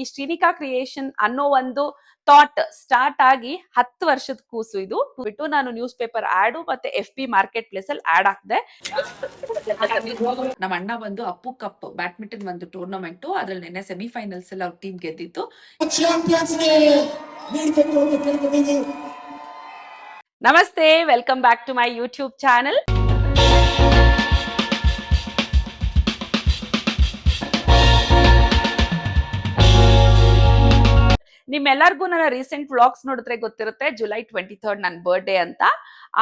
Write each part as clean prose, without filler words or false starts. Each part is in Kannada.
ಈ ಶ್ರೀನಿಕಾ ಕ್ರಿಯೇಷನ್ ಅನ್ನೋ ಒಂದು ಥಾಟ್ ಸ್ಟಾರ್ಟ್ ಆಗಿ 10 ವರ್ಷದ ಕೂಸು ಇದು ಬಿಟ್ಟು ನಾನು ನ್ಯೂಸ್ ಪೇಪರ್ ಆಡ್ ಮತ್ತೆ FB ಮಾರ್ಕೆಟ್ ಪ್ಲೇಸ್ ಅಲ್ಲಿ ಆಡ್ ಹಾಕ್ದೆ. ನಮ್ಮ ಅಣ್ಣ ಬಂದು ಅಪ್ಪು ಕಪ್ ಬ್ಯಾಡ್ಮಿಂಟನ್ ಒಂದು ಟೂರ್ನಮೆಂಟ್ ಅದ್ರಲ್ಲಿ ನೆನ್ನೆ ಸೆಮಿಫೈನಲ್ಸ್ ಅಲ್ಲಿ ಅವ್ರ ಟೀಮ್ ಗೆದ್ದಿತ್ತು. ನಮಸ್ತೆ, welcome back to my YouTube channel. ನಿಮ್ಮೆಲ್ಲರಿಗೂ ನನ್ನ ರೀಸೆಂಟ್ ವ್ಲಾಗ್ಸ್ ನೋಡಿದ್ರೆ ಗೊತ್ತಿರುತ್ತೆ, ಜುಲೈ 23 ನನ್ನ ಬರ್ಡೇ ಅಂತ.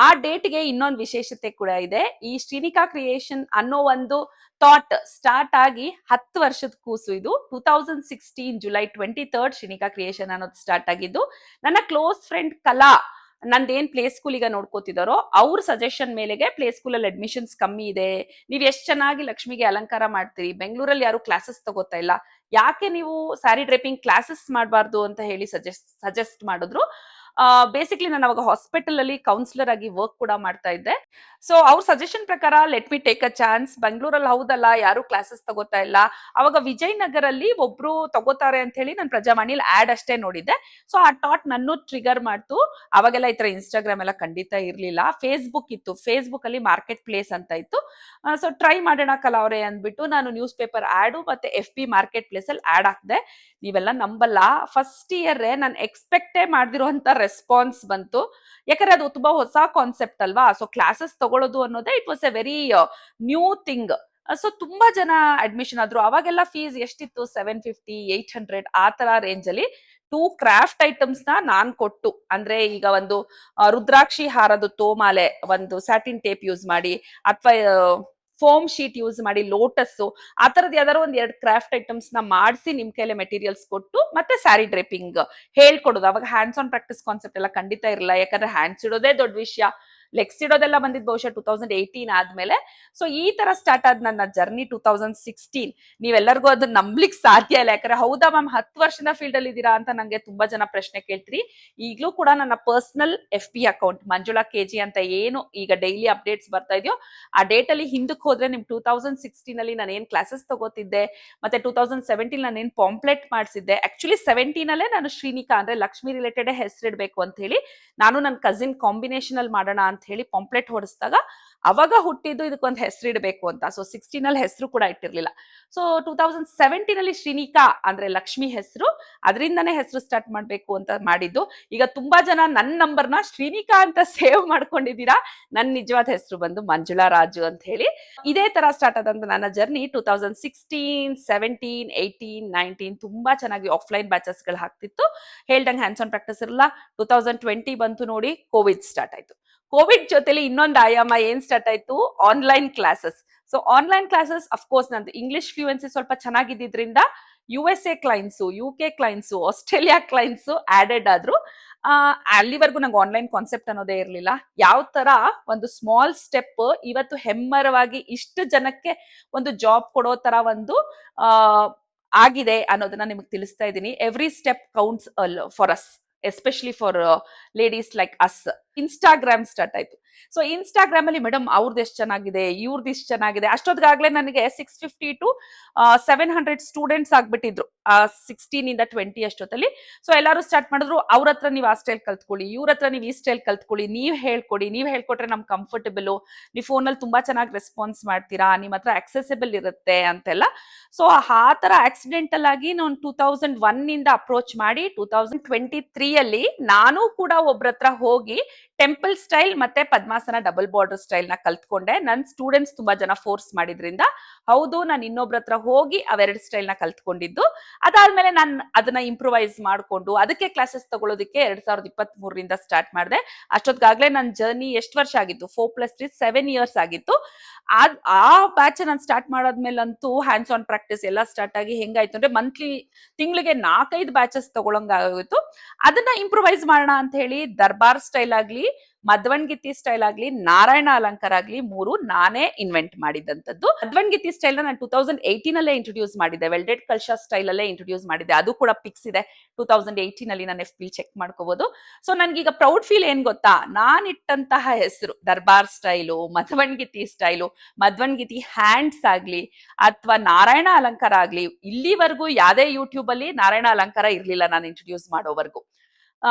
ಆ ಡೇಟ್ಗೆ ಇನ್ನೊಂದು ವಿಶೇಷತೆ ಕೂಡ ಇದೆ. ಈ ಶ್ರೀನಿಕಾ ಕ್ರಿಯೇಷನ್ ಅನ್ನೋ ಒಂದು ಥಾಟ್ ಸ್ಟಾರ್ಟ್ ಆಗಿ 10 ವರ್ಷದ ಕೂಸು ಇದು. 2016 ಜುಲೈ 23 ಶ್ರೀನಿಕಾ ಕ್ರಿಯೇಷನ್ ಅನ್ನೋದು ಸ್ಟಾರ್ಟ್ ಆಗಿದ್ದು. ನನ್ನ ಕ್ಲೋಸ್ ಫ್ರೆಂಡ್ ಕಲಾ, ನಂದೇನ್ ಪ್ಲೇ ಸ್ಕೂಲ್ ಈಗ ನೋಡ್ಕೋತಿದಾರೋ ಅವ್ರ ಸಜೆಷನ್ ಮೇಲೆಗೆ ಪ್ಲೇ ಸ್ಕೂಲ್ ಅಲ್ಲಿ ಅಡ್ಮಿಷನ್ಸ್ ಕಮ್ಮಿ ಇದೆ, ನೀವ್ ಎಷ್ಟ್ ಚೆನ್ನಾಗಿ ಲಕ್ಷ್ಮಿಗೆ ಅಲಂಕಾರ ಮಾಡ್ತೀರಿ, ಬೆಂಗಳೂರಲ್ಲಿ ಯಾರು ಕ್ಲಾಸಸ್ ತಗೋತಾ ಇಲ್ಲ, ಯಾಕೆ ನೀವು ಸ್ಯಾರಿ ಡ್ರೇಪಿಂಗ್ ಕ್ಲಾಸಸ್ ಮಾಡಬಾರ್ದು ಅಂತ ಹೇಳಿ ಸಜೆಸ್ಟ್ ಮಾಡಿದ್ರು. ಬೇಸಿಕ್ಲಿ ನಾನು ಅವಾಗ ಹಾಸ್ಪಿಟಲ್ ಅಲ್ಲಿ ಕೌನ್ಸಿಲರ್ ಆಗಿ ವರ್ಕ್ ಕೂಡ ಮಾಡ್ತಾ ಇದ್ದೆ. ಸೊ ಅವ್ರ ಸಜೆಷನ್ ಪ್ರಕಾರ let me take a chance, ಬೆಂಗಳೂರಲ್ಲಿ ಹೌದಲ್ಲ ಯಾರು ಕ್ಲಾಸಸ್ ತಗೋತಾ ಇಲ್ಲ, ಅವಾಗ ವಿಜಯನಗರ್ ಅಲ್ಲಿ ಒಬ್ರು ತಗೋತಾರೆ ಅಂತ ಹೇಳಿ ನಾನು ಪ್ರಜಾವಾಣಿಲಿ ಆಡ್ ಅಷ್ಟೇ ನೋಡಿದ್ದೆ. ಸೊ ಆ ಥಾಟ್ ನನ್ನೂ ಟ್ರಿಗರ್ ಮಾಡ್ತು. ಅವಾಗೆಲ್ಲ ಈ ತರ ಇನ್ಸ್ಟಾಗ್ರಾಮ್ ಎಲ್ಲ ಖಂಡಿತ ಇರ್ಲಿಲ್ಲ, ಫೇಸ್ಬುಕ್ ಇತ್ತು. ಫೇಸ್ಬುಕ್ ಅಲ್ಲಿ ಮಾರ್ಕೆಟ್ ಪ್ಲೇಸ್ ಅಂತ ಇತ್ತು. ಸೊ ಟ್ರೈ ಮಾಡೋಣ ಕಲಾ ಅವರೇ ಅಂದ್ಬಿಟ್ಟು ನಾನು ನ್ಯೂಸ್ ಪೇಪರ್ ಆಡ್ ಮತ್ತೆ FB ಮಾರ್ಕೆಟ್ ಪ್ಲೇಸ್ ಅಲ್ಲಿ ಆಡ್ ಹಾಕ್ದೆ. ನೀವೆಲ್ಲ ನಂಬಲ್ಲ, ಫಸ್ಟ್ ಇಯರ್ ನಾನು ಎಕ್ಸ್ಪೆಕ್ಟೇ ಮಾಡ್ದಿರೋಂತ ರೆಸ್ಪಾನ್ಸ್ ಬಂತು. ಯಾಕಂದ್ರೆ ಅದು ತುಂಬಾ ಹೊಸ ಕಾನ್ಸೆಪ್ಟ್ ಅಲ್ವಾ. ಸೊ ಕ್ಲಾಸಸ್ ತಗೊಳ್ಳೋದು ಅನ್ನೋದೇ it was A very new thing. So ತುಂಬಾ ಜನ ಅಡ್ಮಿಷನ್ ಆದ್ರು. ಅವಾಗೆಲ್ಲ ಫೀಸ್ ಎಷ್ಟಿತ್ತು, 750, 800 ಆ ತರ ರೇಂಜ್ ಅಲ್ಲಿ 2 ಕ್ರಾಫ್ಟ್ ಐಟಮ್ಸ್ ನಾನ್ ಕೊಟ್ಟು, ಅಂದ್ರೆ ಈಗ ಒಂದು ರುದ್ರಾಕ್ಷಿ ಹಾರದ ತೋಮಾಲೆ ಒಂದು ಸ್ಯಾಟಿನ್ ಟೇಪ್ ಯೂಸ್ ಮಾಡಿ, ಅಥವಾ ಫೋಮ್ ಶೀಟ್ ಯೂಸ್ ಮಾಡಿ, ಲೋಟಸ್ ಆ ತರದ್ ಯಾವ್ದಾರು ಒಂದ್ 2 ಕ್ರಾಫ್ಟ್ ಐಟಮ್ಸ್ ಮಾಡಿಸಿ ನಿಮ್ ಕೈಲೆ ಮೆಟೀರಿಯಲ್ಸ್ ಕೊಟ್ಟು ಮತ್ತೆ ಸ್ಯಾರಿ ಡ್ರೇಪಿಂಗ್ ಹೇಳ್ಕೊಡೋದು. ಅವಾಗ ಹ್ಯಾಂಡ್ಸ್ ಆನ್ ಪ್ರಾಕ್ಟೀಸ್ ಕಾನ್ಸೆಪ್ಟ್ ಎಲ್ಲ ಖಂಡಿತ ಇರಲ್ಲ, ಯಾಕಂದ್ರೆ ಹ್ಯಾಂಡ್ಸ್ ಇಡೋದೇ ದೊಡ್ಡ ವಿಷಯ. ಲೆಗ್ಸ್ ಇಡೋದೆಲ್ಲ ಬಂದಿದ್ ಬಹುಶಃ 2018 ಆದ್ಮೇಲೆ. ಸೊ ಈ ತರ ಸ್ಟಾರ್ಟ್ ಆದ್ ನನ್ನ ಜರ್ನಿ 2016. ನೀವೆಲ್ಲರಿಗೂ ಅದನ್ನ ನಂಬ್ಲಿಕ್ ಸಾಧ್ಯ ಇಲ್ಲ, ಯಾಕಂದ್ರೆ ಹೌದಾ ಮ್ಯಾಮ್ 10 ವರ್ಷದ ಫೀಲ್ಡ್ ಅಲ್ಲಿ ಇದ್ದೀರಾ ಅಂತ ನಂಗೆ ತುಂಬಾ ಜನ ಪ್ರಶ್ನೆ ಕೇಳ್ತೀರಿ. ಈಗ್ಲೂ ಕೂಡ ನನ್ನ personal FB account Manjula KG ಅಂತ ಏನು ಈಗ ಡೈಲಿ ಅಪ್ಡೇಟ್ಸ್ ಬರ್ತಾ ಇದೆಯೋ, ಆ ಡೇಟ್ ಅಲ್ಲಿ ಹಿಂದಕ್ಕೆ ಹೋದ್ರೆ ನಿಮ್ 2016 ಅಲ್ಲಿ ನಾನು ಏನ್ ಕ್ಲಾಸಸ್ ತಗೋತಿದ್ದೆ, ಮತ್ತೆ 2017 ನಾನು ಏನ್ ಪಾಂಪ್ಲೆಟ್ ಮಾಡಿಸಿದ್ದೆ. ಆಕ್ಚುಲಿ 17 ಅಲ್ಲೇ ನಾನು ಶ್ರೀನಿಕಾ ಅಂದ್ರೆ ಲಕ್ಷ್ಮಿ ರಿಲೇಟೆಡ್ ಹೆಸರಿಡ್ಬೇಕು ಅಂತ ಹೇಳಿ ನಾನು ನನ್ನ ಕಸಿನ್ ಕಾಂಬಿನೇಷನ್ ಅಲ್ಲಿ ಮಾಡೋಣ ಅಂತ ಹೇಳಿ ಪಾಂಪ್ಲೆಟ್ ಹೊಡಿಸಿದಾಗ ಅವಾಗ ಹುಟ್ಟಿದ್ದು ಇದಕ್ಕೊಂದು ಹೆಸರಿಡ್ಬೇಕು ಅಂತ. ಸೊ 16 ಅಲ್ಲಿ ಹೆಸರು ಕೂಡ ಇಟ್ಟಿರ್ಲಿಲ್ಲ. ಸೊ 2017 ಅಲ್ಲಿ ಶ್ರೀನಿಕಾ ಅಂದ್ರೆ ಲಕ್ಷ್ಮಿ ಹೆಸರು, ಅದರಿಂದನೇ ಹೆಸರು ಸ್ಟಾರ್ಟ್ ಮಾಡ್ಬೇಕು ಅಂತ ಮಾಡಿದ್ದು. ಈಗ ತುಂಬಾ ಜನ ನನ್ನ ನಂಬರ್ನ ಶ್ರೀನಿಕಾ ಅಂತ ಸೇವ್ ಮಾಡ್ಕೊಂಡಿದ್ದೀರಾ. ನನ್ನ ನಿಜವಾದ ಹೆಸರು ಬಂದು ಮಂಜುಳಾ ರಾಜು ಅಂತ ಹೇಳಿ. ಇದೇ ತರ ಸ್ಟಾರ್ಟ್ ಆದಂತ ನನ್ನ ಜರ್ನಿ 2016, 17, 18, 19 ತುಂಬಾ ಚೆನ್ನಾಗಿ ಆಫ್ಲೈನ್ ಬ್ಯಾಚಸ್ ಗಳು ಹಾಕ್ತಿತ್ತು. ಹೇಳ್ದಂಗೆ ಹ್ಯಾಂಡ್ಸ್ ಆನ್ ಪ್ರಾಕ್ಟೀಸ್ ಇರಲ್ಲ. 2020 ಬಂತು ನೋಡಿ, ಕೋವಿಡ್ ಸ್ಟಾರ್ಟ್ ಆಯ್ತು. ಕೋವಿಡ್ ಜೊತೆಲಿ ಇನ್ನೊಂದು ಆಯಾಮ ಏನ್ ಸ್ಟಾರ್ಟ್ ಆಯ್ತು, online classes. So online classes of course ನಂದು ಇಂಗ್ಲಿಷ್ ಫ್ಲೂಯೆನ್ಸಿ ಸ್ವಲ್ಪ ಚೆನ್ನಾಗಿದ್ದಿದ್ರಿಂದ USA clients, UK clients, Australia clients added ಆದ್ರು. ಅಲ್ಲಿವರೆಗೂ ನಂಗೆ ಆನ್ಲೈನ್ ಕಾನ್ಸೆಪ್ಟ್ ಅನ್ನೋದೇ ಇರಲಿಲ್ಲ. ಯಾವ ತರ ಒಂದು ಸ್ಮಾಲ್ ಸ್ಟೆಪ್ ಇವತ್ತು ಹೆಮ್ಮರವಾಗಿ ಇಷ್ಟು ಜನಕ್ಕೆ ಒಂದು ಜಾಬ್ ಕೊಡೋ ತರ ಒಂದು ಆಗಿದೆ ಅನ್ನೋದನ್ನ ನಿಮಗೆ ತಿಳಿಸ್ತಾ ಇದ್ದೀನಿ. Every step counts for us, especially for ladies like us. Instagram start ಆಯ್ತು. ಸೊ ಇನ್ಸ್ಟಾಗ್ರಾಮ್ ಅಲ್ಲಿ ಮೇಡಮ್ ಅವ್ರದ್ದು ಎಷ್ಟು ಚೆನ್ನಾಗಿದೆ, ಇವ್ರದ್ದು ಇಷ್ಟು ಚೆನ್ನಾಗಿದೆ. ಅಷ್ಟೊತ್ತಿಗಾಗ್ಲೇ ನನಗೆ 650 to 700 ಸ್ಟೂಡೆಂಟ್ಸ್ ಆಗ್ಬಿಟ್ಟಿದ್ರು 16 ಇಂದ 20 ಅಷ್ಟೊತ್ತಲ್ಲಿ. ಸೊ ಎಲ್ಲರೂ ಸ್ಟಾರ್ಟ್ ಮಾಡಿದ್ರು, ಅವ್ರ ಹತ್ರ ನೀವು ಆ ಸ್ಟೈಲ್ ಕಲ್ತ್ಕೊಳ್ಳಿ, ಇವ್ರ ಹತ್ರ ನೀವು ಈ ಸ್ಟೈಲ್ ಕಲ್ತ್ಕೊಳ್ಳಿ, ನೀವ್ ಹೇಳ್ಕೊಡಿ, ನೀವ್ ಹೇಳ್ಕೊಟ್ರೆ ನಮ್ಗೆ ಕಂಫರ್ಟಬಲ್, ನೀವು ಫೋನಲ್ಲಿ ತುಂಬಾ ಚೆನ್ನಾಗಿ ರೆಸ್ಪಾನ್ಸ್ ಮಾಡ್ತೀರಾ, ನಿಮ್ ಹತ್ರ ಆಕ್ಸೆಸಿಬಲ್ ಇರುತ್ತೆ ಅಂತೆಲ್ಲ. ಸೊ ಆ ತರ ಆಕ್ಸಿಡೆಂಟಲ್ ಆಗಿ ನಾನು 2001 ಇಂದ ಅಪ್ರೋಚ್ ಮಾಡಿ 2023 ಅಲ್ಲಿ ನಾನು ಕೂಡ ಒಬ್ರ ಹತ್ರ ಹೋಗಿ ಟೆಂಪಲ್ ಸ್ಟೈಲ್ ಮತ್ತೆ ಪದ್ಮಾಸನ ಡಬಲ್ ಬಾರ್ಡರ್ ಸ್ಟೈಲ್ ನ ಕಲ್ತ್ಕೊಂಡೆ. ನನ್ ಸ್ಟೂಡೆಂಟ್ಸ್ ತುಂಬಾ ಜನ ಫೋರ್ಸ್ ಮಾಡಿದ್ರಿಂದ ಹೌದು ನಾನು ಇನ್ನೊಬ್ರ ಹತ್ರ ಹೋಗಿ ಅವೆರಡು ಸ್ಟೈಲ್ ನ ಕಲ್ತ್ಕೊಂಡಿದ್ದು. ಅದಾದ್ಮೇಲೆ ನಾನು ಅದನ್ನ ಇಂಪ್ರೂವೈಸ್ ಮಾಡ್ಕೊಂಡು ಅದಕ್ಕೆ ಕ್ಲಾಸಸ್ ತಗೊಳ್ಳೋದಕ್ಕೆ 2023 ಸ್ಟಾರ್ಟ್ ಮಾಡಿದೆ. ಅಷ್ಟೊತ್ತಿಗಾಗ್ಲೇ ನನ್ನ ಜರ್ನಿ ಎಷ್ಟು ವರ್ಷ ಆಗಿತ್ತು, 4+3 7 ಇಯರ್ಸ್ ಆಗಿತ್ತು. ಆ ಬ್ಯಾಚ್ ನಾನು ಸ್ಟಾರ್ಟ್ ಮಾಡಾದ್ಮೇಲಂತೂ ಹ್ಯಾಂಡ್ಸ್ ಆನ್ ಪ್ರಾಕ್ಟೀಸ್ ಎಲ್ಲ ಸ್ಟಾರ್ಟ್ ಆಗಿ ಹೆಂಗಾಯ್ತು ಅಂದ್ರೆ ಮಂತ್ಲಿ ತಿಂಗಳಿಗೆ 4-5 ಬ್ಯಾಚಸ್ ತಗೊಳಂಗಾಗೋಯ್ತು. ಅದನ್ನ ಇಂಪ್ರೂವೈಸ್ ಮಾಡೋಣ ಅಂತ ಹೇಳಿ ದರ್ಬಾರ್ ಸ್ಟೈಲ್ ಆಗ್ಲಿ ಮಧ್ವನ್ಗಿತ್ತಿ ಸ್ಟೈಲ್ ಆಗ್ಲಿ, ನಾರಾಯಣ ಅಲಂಕಾರ ಆಗ್ಲಿ, 3 ನಾನೇ ಇನ್ವೆಂಟ್ ಮಾಡಿದಂತದ್ದು. ಮಧ್ವನ್ಗಿತ್ತಿ ಸ್ಟೈಲ್ ನಾನು 2018 ಅಲ್ಲೇ ಇಂಟ್ರೊಡ್ಯೂಸ್ ಮಾಡಿದ್ದೆ, ವೆಲ್ಡೆಡ್ ಕಲ್ಶಾ ಸ್ಟೈಲ್ ಅಲ್ಲೇ ಇಂಟ್ರೊಡ್ಯೂಸ್ ಮಾಡಿದ್ದೆ. ಅದು ಕೂಡ ಪಿಕ್ಸ್ ಇದೆ 2018 ಅಲ್ಲಿ, ನನ್ನ FB ಚೆಕ್ ಮಾಡ್ಕೋಬಹುದು. ಸೊ ನನ್ಗೀಗ ಪ್ರೌಡ್ ಫೀಲ್ ಏನ್ ಗೊತ್ತಾ, ನಾನ್ ಇಟ್ಟಂತಹ ಹೆಸರು ದರ್ಬಾರ್ ಸ್ಟೈಲು, ಮಧ್ವನ್ಗಿತ್ತಿ ಸ್ಟೈಲು, ಮಧ್ವನ್ಗಿತ್ತಿ ಹ್ಯಾಂಡ್ಸ್ ಆಗ್ಲಿ ಅಥವಾ ನಾರಾಯಣ ಅಲಂಕಾರ ಆಗ್ಲಿ, ಇಲ್ಲಿವರೆಗೂ ಯಾವ್ದೇ ಯೂಟ್ಯೂಬ್ ಅಲ್ಲಿ ನಾರಾಯಣ ಅಲಂಕಾರ ಇರ್ಲಿಲ್ಲ ನಾನು ಇಂಟ್ರೊಡ್ಯೂಸ್ ಮಾಡೋವರೆಗೂ.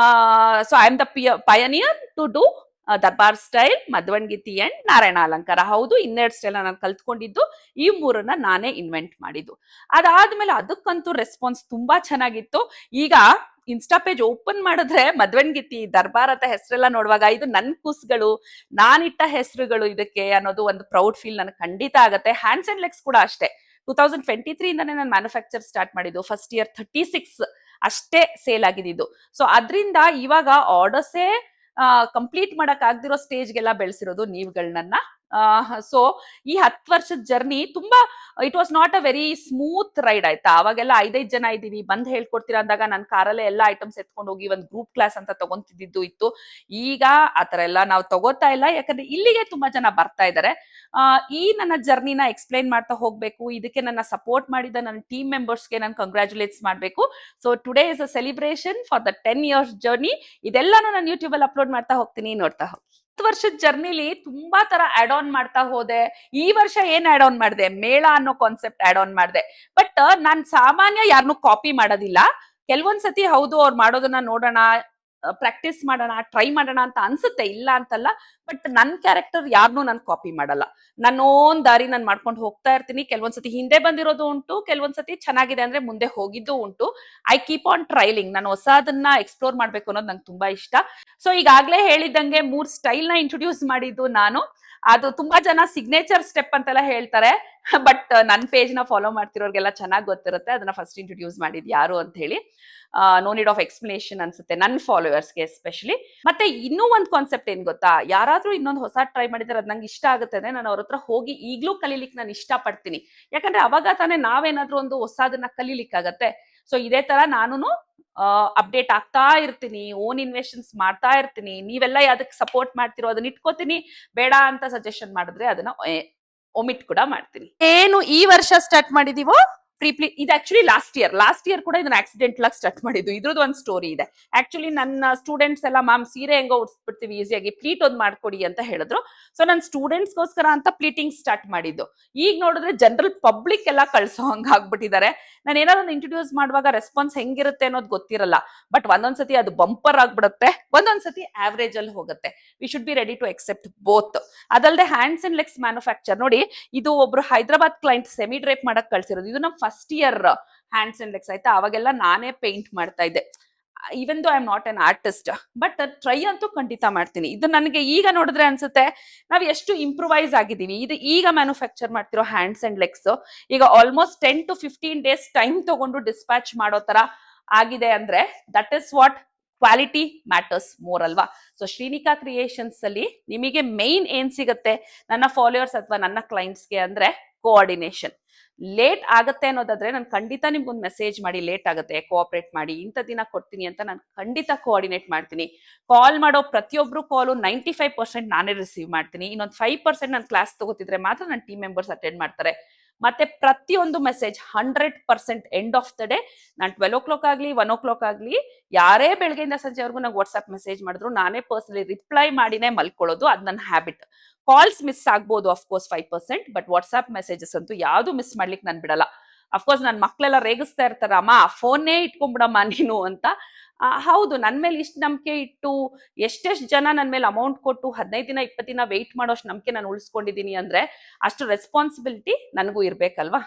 So I am the pioneer to do darbar style, ಮಧ್ವನ್ಗಿತ್ತಿ ಅಂಡ್ ನಾರಾಯಣ ಅಲಂಕಾರ. ಹೌದು, ಇನ್ನೆರಡು ಸ್ಟೈಲ್ ನಾನು ಕಲ್ತ್ಕೊಂಡಿದ್ದು, ಈ 3 ನಾನೇ ಇನ್ವೆಂಟ್ ಮಾಡಿದ್ದು. ಅದಾದ್ಮೇಲೆ ಅದಕ್ಕಂತೂ ರೆಸ್ಪಾನ್ಸ್ ತುಂಬಾ ಚೆನ್ನಾಗಿತ್ತು. ಈಗ ಇನ್ಸ್ಟಾ ಪೇಜ್ ಓಪನ್ ಮಾಡಿದ್ರೆ ಮಧ್ವನ್ಗಿತ್ತಿ ದರ್ಬಾರ್ ಅಂತ ಹೆಸರೆಲ್ಲ ನೋಡುವಾಗ ಇದು ನನ್ ಕೂಸ್ಗಳು, ನಾನಿಟ್ಟ ಹೆಸರುಗಳು ಇದಕ್ಕೆ ಅನ್ನೋದು ಒಂದು ಪ್ರೌಡ್ ಫೀಲ್ ನನಗೆ ಖಂಡಿತ ಆಗತ್ತೆ. ಹ್ಯಾಂಡ್ಸ್ ಅಂಡ್ ಲೆಗ್ಸ್ ಕೂಡ ಅಷ್ಟೇ, 2023 ಇಂದಾನೆ ನಾನು ಮ್ಯಾನುಫ್ಯಾಕ್ಚರ್ ಸ್ಟಾರ್ಟ್ ಮಾಡಿದ್ದು. ಫಸ್ಟ್ ಇಯರ್ 36 ಅಷ್ಟೇ ಸೇಲ್ ಆಗಿದ್ದು. ಸೊ ಅದರಿಂದ ಇವಾಗ ಆರ್ಡರ್ಸೇ ಕಂಪ್ಲೀಟ್ ಮಾಡಕ್ ಆಗ್ದಿರೋ ಸ್ಟೇಜ್ಗೆಲ್ಲ ಬೆಳೆಸಿರೋದು ನೀವುಗಳನ್ನ. ಸೊ ಈ 10 ವರ್ಷದ ಜರ್ನಿ ತುಂಬಾ, it was not a very smooth ride ಆಯ್ತಾ. ಅವಾಗೆಲ್ಲ 5-5 ಜನ ಇದೀವಿ, ಬಂದ್ ಹೇಳ್ಕೊಡ್ತೀರಾ ಅಂದಾಗ ನನ್ನ ಕಾರಲ್ಲೇ ಎಲ್ಲ ಐಟಮ್ಸ್ ಎತ್ಕೊಂಡು ಹೋಗಿ ಒಂದು ಗ್ರೂಪ್ ಕ್ಲಾಸ್ ಅಂತ ತಗೊಂತಿದ್ದು ಇತ್ತು. ಈಗ ಆತರ ಎಲ್ಲ ನಾವು ತಗೋತಾ ಇಲ್ಲ, ಯಾಕಂದ್ರೆ ಇಲ್ಲಿಗೆ ತುಂಬಾ ಜನ ಬರ್ತಾ ಇದ್ದಾರೆ. ಈ ನನ್ನ ಜರ್ನಿನ ಎಕ್ಸ್ಪ್ಲೈನ್ ಮಾಡ್ತಾ ಹೋಗ್ಬೇಕು. ಇದಕ್ಕೆ ನನ್ನ ಸಪೋರ್ಟ್ ಮಾಡಿದ ನನ್ನ ಟೀಮ್ ಮೆಂಬರ್ಸ್ಗೆ ನಾನು ಕಂಗ್ರಾಚುಲೇಟ್ಸ್ ಮಾಡ್ಬೇಕು. So today is a celebration for the 10 years journey. ಇದೆಲ್ಲಾನು ನಾನು ಯೂಟ್ಯೂಬ್ ಅಲ್ಲಿ ಅಪ್ಲೋಡ್ ಮಾಡ್ತಾ ಹೋಗ್ತೀನಿ, ನೋಡ್ತಾ ಹೋಗಿ. 10 ವರ್ಷದ ಜರ್ನಿಲಿ ತುಂಬಾ ತರ ಆಡ್ ಆನ್ ಮಾಡ್ತಾ ಹೋದೆ. ಈ ವರ್ಷ ಏನ್ ಆಡ್ ಆನ್ ಮಾಡಿದೆ, ಮೇಳ ಅನ್ನೋ ಕಾನ್ಸೆಪ್ಟ್ ಆಡ್ ಆನ್ ಮಾಡಿದೆ. ಬಟ್ ನಾನ್ ಸಾಮಾನ್ಯ ಯಾರನ್ನು ಕಾಪಿ ಮಾಡೋದಿಲ್ಲ. ಕೆಲವೊಂದ್ಸತಿ ಹೌದು ಅವ್ರು ಮಾಡೋದನ್ನ ನೋಡೋಣ, ಪ್ರಾಕ್ಟೀಸ್ ಮಾಡೋಣ, ಟ್ರೈ ಮಾಡೋಣ ಅಂತ ಅನ್ಸುತ್ತೆ, ಇಲ್ಲ ಅಂತಲ್ಲ. ಬಟ್ ನನ್ ಕ್ಯಾರೆಕ್ಟರ್ ಯಾರನ್ನೂ ನಾನು ಕಾಪಿ ಮಾಡಲ್ಲ. ನನ್ನ ಓನ್ ದಾರಿ ನಾನು ಮಾಡ್ಕೊಂಡು ಹೋಗ್ತಾ ಇರ್ತೀನಿ. ಕೆಲವೊಂದ್ಸತಿ ಹಿಂದೆ ಬಂದಿರೋದು ಉಂಟು, ಕೆಲವೊಂದ್ಸತಿ ಚೆನ್ನಾಗಿದೆ ಅಂದ್ರೆ ಮುಂದೆ ಹೋಗಿದ್ದು ಉಂಟು. I keep on trailing. ನಾನು ಹೊಸದನ್ನ ಎಕ್ಸ್ಪ್ಲೋರ್ ಮಾಡ್ಬೇಕು ಅನ್ನೋದು ನಂಗೆ ತುಂಬಾ ಇಷ್ಟ. ಸೊ ಈಗಾಗ್ಲೇ ಹೇಳಿದಂಗೆ 3 ಸ್ಟೈಲ್ ನ ಇಂಟ್ರೊಡ್ಯೂಸ್ ಮಾಡಿದ್ದು ನಾನು. ಅದು ತುಂಬಾ ಜನ ಸಿಗ್ನೇಚರ್ ಸ್ಟೆಪ್ ಅಂತೆಲ್ಲ ಹೇಳ್ತಾರೆ, ಬಟ್ ನನ್ನ ಪೇಜ್ ನ ಫಾಲೋ ಮಾಡ್ತಿರೋರ್ಗೆಲ್ಲ ಚೆನ್ನಾಗಿ ಗೊತ್ತಿರುತ್ತೆ ಅದನ್ನ ಫಸ್ಟ್ ಇಂಟ್ರೊಡ್ಯೂಸ್ ಮಾಡಿದ್ ಯಾರು ಅಂತ ಹೇಳಿ. ನೋ ನೀಡ್ ಆಫ್ ಎಕ್ಸ್ಪ್ಲನೇಷನ್ ಅನ್ಸುತ್ತೆ ನನ್ನ ಫಾಲೋವರ್ಸ್ಗೆ ಎಸ್ಪೆಷಲಿ. ಮತ್ತೆ ಇನ್ನೂ ಒಂದು ಕಾನ್ಸೆಪ್ಟ್ ಏನ್ ಗೊತ್ತಾ, ಯಾರಾದ್ರೂ ಇನ್ನೊಂದು ಹೊಸ ಟ್ರೈ ಮಾಡಿದ್ರೆ ಅದ್ ನಂಗೆ ಇಷ್ಟ ಆಗುತ್ತೆ ಅಂದ್ರೆ ನಾನು ಅವ್ರ ಹತ್ರ ಹೋಗಿ ಈಗ್ಲೂ ಕಲೀಲಿಕ್ಕೆ ನಾನು ಇಷ್ಟ ಪಡ್ತೀನಿ. ಯಾಕಂದ್ರೆ ಅವಾಗ ತಾನೇ ನಾವೇನಾದ್ರೂ ಒಂದು ಹೊಸದನ್ನ ಕಲೀಲಿಕ್ಕಾಗತ್ತೆ. ಸೊ ಇದೇ ತರ ನಾನು ಅಪ್ಡೇಟ್ ಆಗ್ತಾ ಇರ್ತೀನಿ, ಓನ್ ಇನ್ವೆಸ್ಟ್ಮೆಂಟ್ಸ್ ಮಾಡ್ತಾ ಇರ್ತೀನಿ. ನೀವೆಲ್ಲ ಯಾವ್ದಕ್ಕೆ ಸಪೋರ್ಟ್ ಮಾಡ್ತಿರೋ ಅದನ್ನ ಇಟ್ಕೋತೀನಿ, ಬೇಡ ಅಂತ ಸಜೆಷನ್ ಮಾಡಿದ್ರೆ ಅದನ್ನ ಒಮಿಟ್ ಕೂಡ ಮಾಡ್ತೀನಿ. ಏನು ಈ ವರ್ಷ ಸ್ಟಾರ್ಟ್ ಮಾಡಿದೀವೋ ಇದು ಆಕ್ಚುಲಿ ಲಾಸ್ಟ್ ಇಯರ್ ಕೂಡ ಇದನ್ನ ಆಕ್ಸಿಡೆಂಟಲ್ ಆಗಿ ಸ್ಟಾರ್ಟ್ ಮಾಡಿದ್ದು. ಇದ್ರದ್ದು ಒಂದು ಸ್ಟೋರಿ ಇದೆ. ಆಕ್ಚುಲಿ ನನ್ನ ಸ್ಟೂಡೆಂಟ್ಸ್ ಎಲ್ಲ ಮ್ಯಾಮ್ ಸೀರೆ ಹೆಂಗೋ ಉಡ್ಸ್ಬಿಡ್ತೀವಿ ಈಸಿಯಾಗಿ, ಪ್ಲೀಟ್ ಒಂದು ಮಾಡ್ಕೊಡಿ ಅಂತ ಹೇಳಿದ್ರು. ಸೊ ನನ್ನ ಸ್ಟೂಡೆಂಟ್ಸ್ಗೋಸ್ಕರ ಅಂತ ಪ್ಲೀಟಿಂಗ್ ಸ್ಟಾರ್ಟ್ ಮಾಡಿದ್ದು. ಈಗ ನೋಡಿದ್ರೆ ಜನರಲ್ ಪಬ್ಲಿಕ್ ಎಲ್ಲ ಕಳ್ಸೋ ಹಂಗ ಆಗ್ಬಿಟ್ಟಿದ್ದಾರೆ. ನಾನು ಏನಾದ್ರು ಒಂದು ಇಂಟ್ರೊಡ್ಯೂಸ್ ಮಾಡುವಾಗ ರೆಸ್ಪಾನ್ಸ್ ಹೆಂಗಿರುತ್ತೆ ಅನ್ನೋದು ಗೊತ್ತಿರಲ್ಲ. ಬಟ್ ಒಂದೊಂದ್ಸತಿ ಅದು ಬಂಪರ್ ಆಗ್ಬಿಡುತ್ತೆ, ಒಂದೊಂದ್ಸತಿ ಆವರೇಜ್ ಅಲ್ಲಿ ಹೋಗುತ್ತೆ. We should be ready to accept both. ಅದಲ್ಲದೆ ಹ್ಯಾಂಡ್ಸ್ ಅಂಡ್ ಲೆಗ್ಸ್ ಮ್ಯಾನುಫ್ಯಾಕ್ಚರ್ ನೋಡಿ, ಇದು ಒಬ್ರು ಹೈದರಾಬಾದ್ ಕ್ಲೈಂಟ್ ಸೆಮಿ ಡ್ರೇಪ್ ಮಾಡಕ್ ಕಳ್ಸಿರೋದು. ಇದು ನಮ್ಮ first year hands and legs ಆಯ್ತಾ. ಅವಾಗೆಲ್ಲ ನಾನೇ ಪೇಂಟ್ ಮಾಡ್ತಾ ಇದ್ದೆ. Even though I am not an artist, but try ಅಂತೂ ಖಂಡಿತ ಮಾಡ್ತೀನಿ. ಇದು ನನಗೆ ಈಗ ನೋಡಿದ್ರೆ ಅನ್ಸುತ್ತೆ ನಾವು ಎಷ್ಟು ಇಂಪ್ರೂವೈಸ್ ಆಗಿದ್ದೀವಿ. ಇದು ಈಗ ಮ್ಯಾನುಫ್ಯಾಕ್ಚರ್ ಮಾಡ್ತಿರೋ ಹ್ಯಾಂಡ್ಸ್ ಅಂಡ್ ಲೆಗ್ಸ್ ಈಗ ಆಲ್ಮೋಸ್ಟ್ 10 to 15 days ಟೈಮ್ ತಗೊಂಡು ಡಿಸ್ಪ್ಯಾಚ್ ಮಾಡೋ ತರ ಆಗಿದೆ ಅಂದ್ರೆ that is what quality matters more ಅಲ್ವಾ. ಸೊ ಶ್ರೀನಿಕಾ ಕ್ರಿಯೇಷನ್ಸ್ ಅಲ್ಲಿ ನಿಮಗೆ ಮೇನ್ ಏನ್ ಸಿಗುತ್ತೆ ನನ್ನ ಫಾಲೋವರ್ಸ್ ಅಥವಾ ನನ್ನ ಕ್ಲೈಂಟ್ಸ್ಗೆ ಅಂದ್ರೆ ಕೋಆರ್ಡಿನೇಷನ್. ಲೇಟ್ ಆಗತ್ತೆ ಅನ್ನೋದಾದ್ರೆ ನಾನು ಖಂಡಿತ ನಿಮ್ಗೊಂದು ಮೆಸೇಜ್ ಮಾಡಿ, ಲೇಟ್ ಆಗುತ್ತೆ ಕೋಆಪರೇಟ್ ಮಾಡಿ, ಇಂಥ ದಿನ ಕೊಡ್ತೀನಿ ಅಂತ ನಾನು ಖಂಡಿತ ಕೋಆರ್ಡಿನೇಟ್ ಮಾಡ್ತೀನಿ. ಕಾಲ್ ಮಾಡೋ ಪ್ರತಿಯೊಬ್ರು ಕಾಲು 95% ನಾನೇ ರಿಸೀವ್ ಮಾಡ್ತೀನಿ. ಇನ್ನೊಂದು 5% ನಾನು ಕ್ಲಾಸ್ ತಗೋತಿದ್ರೆ ಮಾತ್ರ ನನ್ನ ಟೀಮ್ ಮೆಂಬರ್ಸ್ ಅಟೆಂಡ್ ಮಾಡ್ತಾರೆ. ಮತ್ತೆ ಪ್ರತಿಯೊಂದು message 100% end of the day ನಾನು 12 o'clock ಆಗ್ಲಿ 1 o'clock ಆಗ್ಲಿ ಯಾರೇ ಬೆಳಗ್ಗೆಯಿಂದ ಸಂಜೆವರೆಗೂ ನಂಗೆ ವಾಟ್ಸ್ಆಪ್ ಮೆಸೇಜ್ ಮಾಡಿದ್ರು ನಾನೇ ಪರ್ಸನಲಿ ರಿಪ್ಲೈ ಮಾಡಿನೇ ಮಲ್ಕೊಳ್ಳೋದು. ಅದು ನನ್ನ ಹ್ಯಾಬಿಟ್. ಕಾಲ್ಸ್ ಮಿಸ್ ಆಗ್ಬೋದು ಅಫ್ಕೋರ್ಸ್ 5%, ಬಟ್ ವಾಟ್ಸ್ಆಪ್ ಮೆಸೇಜಸ್ ಅಂತೂ ಯಾವ್ದು ಮಿಸ್ ಮಾಡ್ಲಿಕ್ಕೆ ನಾನು ಬಿಡಲ್ಲ. ಅಫ್ಕೋರ್ಸ್ ನನ್ನ ಮಕ್ಳೆಲ್ಲ ರೇಗಿಸ್ತಾ ಇರ್ತಾರ, ಅಮ್ಮ ಫೋನ್ನೇ ಇಟ್ಕೊಂಡ್ಬಿಡಮ್ಮ ನೀನು ಅಂತ. ಹೌದು, ನನ್ ಮೇಲೆ ಇಷ್ಟು ನಂಬಿಕೆ ಇಟ್ಟು ಎಷ್ಟೆಷ್ಟು ಜನ ನನ್ನ ಮೇಲೆ ಅಮೌಂಟ್ ಕೊಟ್ಟು 15 ದಿನ 20 ದಿನ ವೆಯ್ಟ್ ಮಾಡೋಷ್ಟು ನಂಬಿಕೆ ನಾನು ಉಳಿಸ್ಕೊಂಡಿದ್ದೀನಿ ಅಂದ್ರೆ ಅಷ್ಟು ರೆಸ್ಪಾನ್ಸಿಬಿಲಿಟಿ ನನಗೂ ಇರ್ಬೇಕಲ್ವಾ.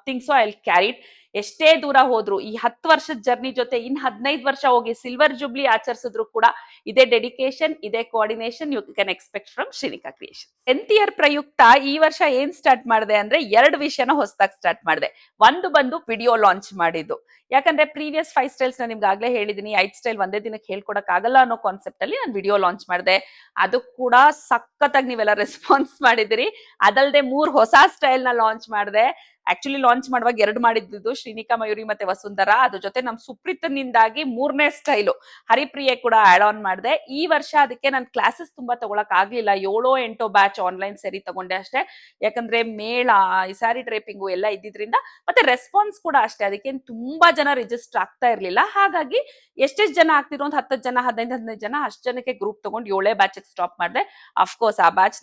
Think so I will carry it. ಎಷ್ಟೇ ದೂರ ಹೋದ್ರು ಈ 10 ವರ್ಷದ ಜರ್ನಿ ಜೊತೆ ಇನ್ 15 ವರ್ಷ ಹೋಗಿ ಸಿಲ್ವರ್ ಜೂಬ್ಲಿ ಆಚರಿಸಿದ್ರು ಕೂಡ ಇದೇ ಡೆಡಿಕೇಶನ್, ಇದೇ coordination you can expect from Shrinika creation. 10th year ಪ್ರಯುಕ್ತ ಈ ವರ್ಷ ಏನ್ ಸ್ಟಾರ್ಟ್ ಮಾಡಿದೆ ಅಂದ್ರೆ 2 ವಿಷಯನ ಹೊಸದಾಗಿ ಸ್ಟಾರ್ಟ್ ಮಾಡಿದೆ. ಒಂದು ಬಂದು ವಿಡಿಯೋ ಲಾಂಚ್ ಮಾಡಿದ್ದು. ಯಾಕಂದ್ರೆ ಪ್ರೀವಿಯಸ್ 5 ಸ್ಟೈಲ್ಸ್ ನಾನು ನಿಮ್ಗೆ ಆಗ್ಲೇ ಹೇಳಿದೀನಿ, 5 ಸ್ಟೈಲ್ ಒಂದೇ ದಿನಕ್ಕೆ ಹೇಳ್ಕೊಡಕ್ ಆಗಲ್ಲ ಅನ್ನೋ ಕಾನ್ಸೆಪ್ಟ್ ಅಲ್ಲಿ ನಾನು ವಿಡಿಯೋ ಲಾಂಚ್ ಮಾಡಿದೆ. ಅದು ಕೂಡ ಸಖತ್ತಾಗಿ ನೀವೆಲ್ಲ ರೆಸ್ಪಾನ್ಸ್ ಮಾಡಿದಿರಿ. ಅದಲ್ಲದೆ 3 ಹೊಸ ಸ್ಟೈಲ್ ನ ಲಾಂಚ್ ಮಾಡಿದೆ. ಆಕ್ಚುಲಿ ಲಾಂಚ್ ಮಾಡುವಾಗ 2 ಮಾಡಿದ್ದು, ಶ್ರೀನಿಕಾ ಮಯೂರಿ ಮತ್ತೆ ವಸುಂಧರಾ, ಅದ್ರ ಜೊತೆ ನಮ್ ಸುಪ್ರೀತನಿಂದಾಗಿ 3ನೇ ಸ್ಟೈಲು ಹರಿಪ್ರಿಯೆ ಕೂಡ ಆಡ್ ಆನ್ ಮಾಡಿದೆ. ಈ ವರ್ಷ ಅದಕ್ಕೆ ನಾನು ಕ್ಲಾಸಸ್ ತುಂಬಾ ತಗೊಳಕ್ ಆಗ್ಲಿಲ್ಲ, 7-8 ಬ್ಯಾಚ್ ಆನ್ಲೈನ್ ಸೇರಿ ತಗೊಂಡೆ ಅಷ್ಟೇ. ಯಾಕಂದ್ರೆ ಮೇಳ, ಈ ಸ್ಯಾರಿ ಡ್ರೇಪಿಂಗು ಎಲ್ಲ ಇದ್ದಿದ್ರಿಂದ, ಮತ್ತೆ ರೆಸ್ಪಾನ್ಸ್ ಕೂಡ ಅಷ್ಟೇ, ಅದಕ್ಕೆ ತುಂಬಾ ಜನ ರಿಜಿಸ್ಟರ್ ಆಗ್ತಾ ಇರ್ಲಿಲ್ಲ. ಹಾಗಾಗಿ ಎಷ್ಟೆಷ್ಟು ಜನ ಆಗ್ತಿರೋ ಒಂದು 10 ಜನ 15 ಜನ ಅಷ್ಟು ಜನಕ್ಕೆ ಗ್ರೂಪ್ ತಗೊಂಡು 7 ಬ್ಯಾಚ್ ಸ್ಟಾಪ್ ಮಾಡಿದೆ. ಅಫ್ಕೋರ್ಸ್ ಆ ಬ್ಯಾಚ್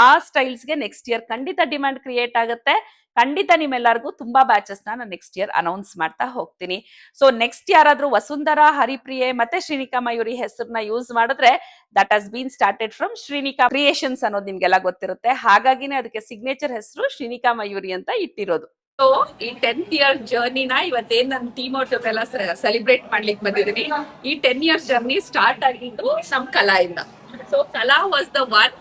ಆ ಸ್ಟೈಲ್ಸ್ಗೆ ನೆಕ್ಸ್ಟ್ ಇಯರ್ ಖಂಡಿತ ಡಿಮ್ಯಾಂಡ್ ಕ್ರಿಯೇಟ್ ಆಗುತ್ತೆ. ಖಂಡಿತ ನಿಮ್ಮೆಲ್ಲರಿಗೂ ತುಂಬಾ ಬ್ಯಾಚಸ್ ನಾನು ನೆಕ್ಸ್ಟ್ ಇಯರ್ ಅನೌನ್ಸ್ ಮಾಡ್ತಾ ಹೋಗ್ತೀನಿ. ಸೊ ನೆಕ್ಸ್ಟ್ ಯಾರಾದ್ರೂ ವಸುಂಧರಾ, ಹರಿಪ್ರಿಯೆ ಮತ್ತೆ ಶ್ರೀನಿಕಾ ಮಯೂರಿ ಹೆಸರನ್ನ ಯೂಸ್ ಮಾಡಿದ್ರೆ that has been started from Shrinika creations ಅನ್ನೋದು ನಿಮ್ಗೆಲ್ಲ ಗೊತ್ತಿರುತ್ತೆ. ಹಾಗಾಗಿನೇ ಅದಕ್ಕೆ ಸಿಗ್ನೇಚರ್ ಹೆಸರು ಶ್ರೀನಿಕಾ ಮಯೂರಿ ಅಂತ ಇಟ್ಟಿರೋದು. ಸೊ ಈ 10th ಇಯರ್ ಜರ್ನಿನ ಇವತ್ತೇನ್ ನನ್ನ ಟೀಮ್ ಅವ್ರ ಜೊತೆ ಎಲ್ಲ ಸೆಲಿಬ್ರೇಟ್ ಮಾಡ್ಲಿಕ್ಕೆ ಬಂದಿದ್ದೀನಿ. ಈ 10 ಇಯರ್ಸ್ ಜರ್ನಿ ಸ್ಟಾರ್ಟ್ ಆಗಿದ್ದು ನಮ್ ಕಲಾಯಿಂದ. ಸೊ ಕಲಾ ವಾಸ್ ದ ಒನ್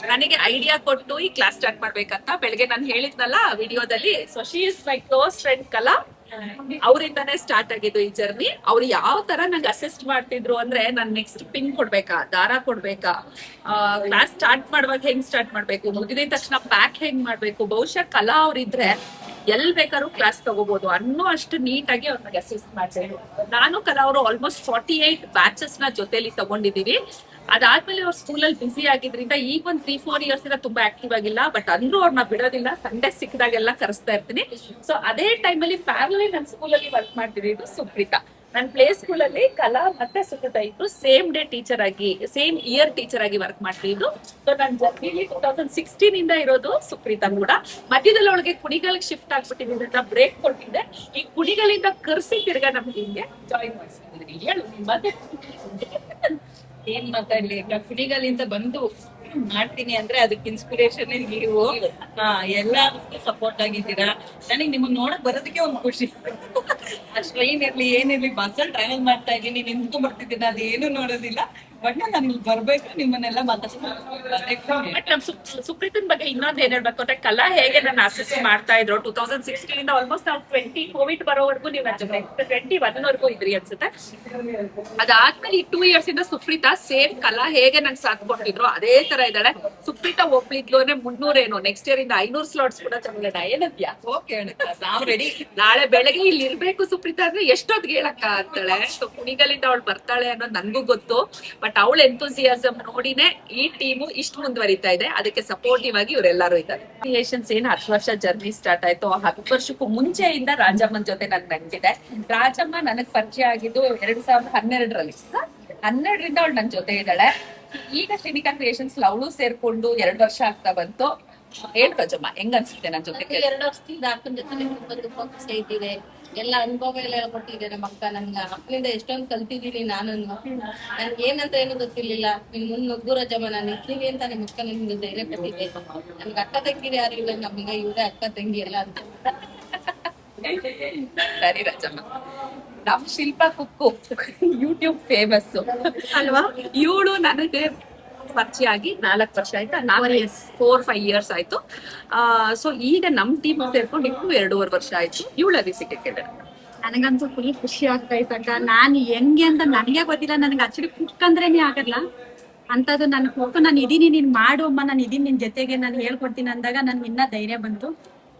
ನನಗೆ ಐಡಿಯಾ ಕೊಟ್ಟು ಈ ಕ್ಲಾಸ್ ಸ್ಟಾರ್ಟ್ ಮಾಡ್ಬೇಕಂತ. ಬೆಳಗ್ಗೆ ನಾನು ಹೇಳಿದ್ನಲ್ಲ ವಿಡಿಯೋದಲ್ಲಿ, so she is my close friend ಕಲಾ. ಅವರಿಂದಾನೇ ಸ್ಟಾರ್ಟ್ ಆಗಿದ್ದು ಈ ಜರ್ನಿ. ಅವ್ರು ಯಾವ ತರ ನಂಗೆ ಅಸಿಸ್ಟ್ ಮಾಡ್ತಿದ್ರು ಅಂದ್ರೆ, ನಾನ್ ನೆಕ್ಸ್ಟ್ ಪಿನ್ ಕೊಡ್ಬೇಕಾ, ದಾರ ಕೊಡ್ಬೇಕಾ, ಕ್ಲಾಸ್ ಸ್ಟಾರ್ಟ್ ಮಾಡುವಾಗ ಹೆಂಗ್ ಸ್ಟಾರ್ಟ್ ಮಾಡ್ಬೇಕು, ಮುಗಿದ ತಕ್ಷಣ ಪ್ಯಾಕ್ ಹೆಂಗ್ ಮಾಡ್ಬೇಕು, ಬಹುಶಃ ಕಲಾ ಅವ್ರಿದ್ರೆ ಎಲ್ ಬೇಕಾದ್ರೂ ಕ್ಲಾಸ್ ತಗೋಬಹುದು ಅನ್ನೋ ಅಷ್ಟು ನೀಟಾಗಿ ಅವ್ರಿಗೆ ಅಸಿಸ್ಟ್ ಮಾಡ್ತಿದ್ರು. ನಾನು ಕಲಾ ಅವರು ಆಲ್ಮೋಸ್ಟ್ 48 ಬ್ಯಾಚಸ್ ನ ಜೊತೆಲಿ ತಗೊಂಡಿದೀವಿ. ಅದಾದ್ಮೇಲೆ ಅವ್ರ ಸ್ಕೂಲಲ್ಲಿ ಬಿಸಿ ಆಗಿದ್ರಿಂದ ಈಗ ಒಂದ್ 3-4 ಇಯರ್ಸ್ ಇಂದ ತುಂಬಾ ಆಕ್ಟಿವ್ ಆಗಿಲ್ಲ. ಬಟ್ ಅಂದ್ರೂ ಅವ್ರನ್ನ ಬಿಡೋದಿಲ್ಲ, ಸಂಡೇ ಸಿಕ್ಕಿದಾಗೆಲ್ಲ ಕರೆಸ್ತಾ ಇರ್ತೀನಿ. ಸೊ ಅದೇ ಟೈಮಲ್ಲಿ ಪ್ಯಾರಲಿ ನನ್ನ ಸ್ಕೂಲಲ್ಲಿ ವರ್ಕ್ ಮಾಡ್ತಿದ್ದು ಸುಪ್ರೀತಾ. ನನ್ನ ಪ್ಲೇ ಸ್ಕೂಲಲ್ಲಿ ಕಲಾ ಮತ್ತೆ ಸುಪ್ರೀತಾ ಇಬ್ರು ಸೇಮ್ ಡೇ ಟೀಚರ್ ಆಗಿ, ಸೇಮ್ ಇಯರ್ ಟೀಚರ್ ಆಗಿ ವರ್ಕ್ ಮಾಡ್ತಿದ್ದು. ಸೊ ನನ್ನ ಜರ್ನಿಲಿ 2016 ಇಂದ ಇರೋದು ಸುಪ್ರೀತಾ ಕೂಡ. ಮಧ್ಯದಲ್ಲಿ ಅವಳಿಗೆ ಕುಣಿಗಲ್ಗೆ ಶಿಫ್ಟ್ ಆಗ್ಬಿಟ್ಟಿದ್ರಿಂದ ಬ್ರೇಕ್ ಕೊಟ್ಟಿದ್ದೆ. ಈ ಕುಣಿಗಲಿಂದ ಕರ್ಸಿ ತಿರ್ಗಾ ನಮ್ಗೆ ಹಿಂಗೆ ಜಾಯಿನ್ ಮಾಡಿಸ್ತಿದ್ದೀನಿ. ಹೇಳು ಮತ್ತೆ ಏನ್ ಮಾತಾಡ್ಲಿ, ಕುಣಿಗಲಿಂದ ಬಂದು ಮಾಡ್ತೀನಿ ಅಂದ್ರೆ ಅದಕ್ಕೆ ಇನ್ಸ್ಪಿರೇಷನ್ ನೀವು ಎಲ್ಲಾರ್ಗು ಸಪೋರ್ಟ್ ಆಗಿದ್ದೀರಾ. ನನಗೆ ನಿಮ್ಮನ್ನ ನೋಡಕ್ ಬರೋದಕ್ಕೆ ಒಂದ್ ಖುಷಿ. ಟ್ರೈನ್ ಇರ್ಲಿ ಏನಿರ್ಲಿ, ಬಸ್ಸಲ್ಲಿ ಟ್ರಾವೆಲ್ ಮಾಡ್ತಾ ಇದ್ದೀನಿ, ನಿಂತ್ಕೊಂಡ್ ಬರ್ತಿದ್ದೀನಿ, ಅದೇನು ನೋಡೋದಿಲ್ಲ. ಬಟ್ ನಾನು ಇಲ್ಲಿ ಬರ್ಬೇಕು, ನಿಮ್ಮನ್ನೆಲ್ಲ ಮಾತಾಡ್ಸ್ಕೊಂಡು. ಬಟ್ ನಮ್ ಸುಪ್ರೀತನ್ ಬಗ್ಗೆ ಇನ್ನೊಂದ್ ಏನ್ ಹೇಳ್ಬೇಕು ಅಂದ್ರೆ, ಕಲಾ ಹೇಗೆ ನನ್ನ ಅಸಿಸ್ಟ್ ಮಾಡ್ತಾ ಇದ್ರು 2016 ಇಂದ ಆಲ್ಮೋಸ್ಟ್ ನಾವು 20 ಕೋವಿಡ್ ಬರೋವರೆಗೂ ನೀವು ನನ್ನ ಜೊತೆ 21 ವರೆಗೂ ಇದ್ರಿ ಅನ್ಸುತ್ತೆ. ಅದಾದ್ಮೇಲೆ ಈ 2 ಇಯರ್ಸ್ ಇಂದ ಸುಪ್ರೀತಾ ಸೇಮ್ ಕಲಾ ಹೇಗೆ ನಂಗೆ ಸಾಥ್ ಕೊಟ್ಟಿದ್ರು ಅದೇ ತರ ಇದ್ದಾಳೆ. ಸುಪ್ರೀತಾ ಒಬ್ಳಿದ್ಲು ಅಂದ್ರೆ 300 ಏನೋ, ನೆಕ್ಸ್ಟ್ ಇಯರ್ ಇಂದ 500 ಸ್ಲಾಟ್ಸ್ ಕೂಡ ತಗೊಳ್ಳೋಣ. ಏನದ್ಯಾ? ಓಕೆ, ನಾವ್ ರೆಡಿ. ನಾಳೆ ಬೆಳಗ್ಗೆ ಇಲ್ಲಿ ಇರ್ಬೇಕು ಸುಪ್ರೀತಾ ಅಂದ್ರೆ ಎಷ್ಟೊತ್ತಿಗೆ ಹೇಳಕ್ಕ ಅಂತಾಳೆ. ಸೊ ಕುಣಿಗಲಿಂದ ಅವಳು ಬರ್ತಾಳೆ ಅನ್ನೋದು ನನ್ಗೂ ಗೊತ್ತು. ಬಟ್ ಅವಳ ಎಂತೂಸಿಯಾಸಮ್ ನೋಡಿನೇ ಈ ಟೀಮು ಇಷ್ಟು ಮುಂದುವರಿತಾ ಇದೆ. ಅದಕ್ಕೆ ಸಪೋರ್ಟಿವ್ ಆಗಿ ಇವರೆಲ್ಲರೂ ಇದ್ದಾರೆ. ಕ್ರಿಯೇಷನ್ಸ್ ಏನ್ 10 ವರ್ಷ ಜರ್ನಿ ಸ್ಟಾರ್ಟ್ ಆಯ್ತು, 10 ವರ್ಷಕ್ಕೂ ಮುಂಚೆಯಿಂದ ರಾಜಮ್ಮನ್ ಜೊತೆ ನನ್ ನಂಟಿದೆ. ರಾಜಮ್ಮ ನನಗ್ ಪರಿಚಯ ಆಗಿದ್ದು 2012ರಲ್ಲಿ. 12ರಿಂದ ಅವಳು ನನ್ ಜೊತೆ ಇದ್ದಾಳೆ. ಈಗ ಶ್ರೀನಿಕಾ ಕ್ರಿಯೇಷನ್ಸ್ ಅವಳು ಸೇರ್ಕೊಂಡು 2 ವರ್ಷ ಆಗ್ತಾ ಬಂತು. ಹೇಳ್ ರಾಜಮ್ಮ, ಹೆಂಗ್ ಅನ್ಸುತ್ತೆ ನನ್ ಜೊತೆ? 2 ವರ್ಷದಿಂದ ಅಕ್ಕನ ಜೊತೆ ತುಂಬಾ ಖುಷಿ ಇದ್ದೀವಿ. ಎಲ್ಲ ಅನುಭವ ಎಲ್ಲ ಕೊಟ್ಟಿದೆ ನಮ್ಮ ಅಕ್ಕ. ನನ್ಗೆ ಅಕ್ಕನಿಂದ ಎಷ್ಟೊಂದು ಕಲ್ತಿದ್ದೀನಿ. ನನ್ಗೆ ಏನಂತ ಏನು ಗೊತ್ತಿರ್ಲಿಲ್ಲ. ನಿನ್ ಮುಂದ್ ನುಗ್ಗು ರಾಜಮ್ಮ, ನಾನು ಇರ್ತೀನಿ ಅಂತ ನಿಮ್ಮ ಅಕ್ಕ ನನ್ಗೆ ಧೈರ್ಯ ಕೊಟ್ಟಿದ್ದೆ. ನನ್ಗೆ ಅಕ್ಕ ತಂಗಿರಿ ಯಾರು ಇಲ್ಲ, ನಮ್ಗೆ ಇವರೇ ಅಕ್ಕ ತಂಗಿ ಎಲ್ಲ ಅಂತ. ಸರಿ ರಾಜಮ್ಮ. ನಮ್ ಶಿಲ್ಪಾ ಕುಕ್ಕು ಯೂಟ್ಯೂಬ್ ಫೇಮಸ್ ಅಲ್ವಾ? ಇವಳು ನನಗೆ ಪರಿಚಯ ಆಗಿ 4 ವರ್ಷ ಆಯ್ತು. 4-5 ಇಯರ್ಸ್ ಆಯ್ತು. ಸೊ ಈಗ ನಮ್ ಟೀಮ್ ಸೇರ್ಕೊಂಡು 2.5 ವರ್ಷ ಆಯ್ತು. ಇವಳ ಅನಿಸಿಕೆ ಕೇಳ. ನನಗಂತೂ ಫುಲ್ ಖುಷಿ ಆಗ್ತಾ ಇತ್ತಕ್ಕ. ನಾನು ಹೆಂಗೆ ಅಂತ ನನಗೆ ಗೊತ್ತಿಲ್ಲ. ನನಗೆ ಆಕ್ಚುಲಿ ಕುಕ್ ಅಂದ್ರೇನೆ ಆಗಲ್ಲ ಅಂತದ್ದು. ನನ್ ಕುಕ್ ನಾನು ಇದೀನಿ, ನೀನ್ ಮಾಡು ಅಮ್ಮ, ನಾನು ಇದೀನಿ ನಿನ್ ಜೊತೆಗೆ, ನಾನು ಹೇಳ್ಕೊಡ್ತೀನಿ ಅಂದಾಗ ನನ್ಗೆ ಇನ್ನ ಧೈರ್ಯ ಬಂತು.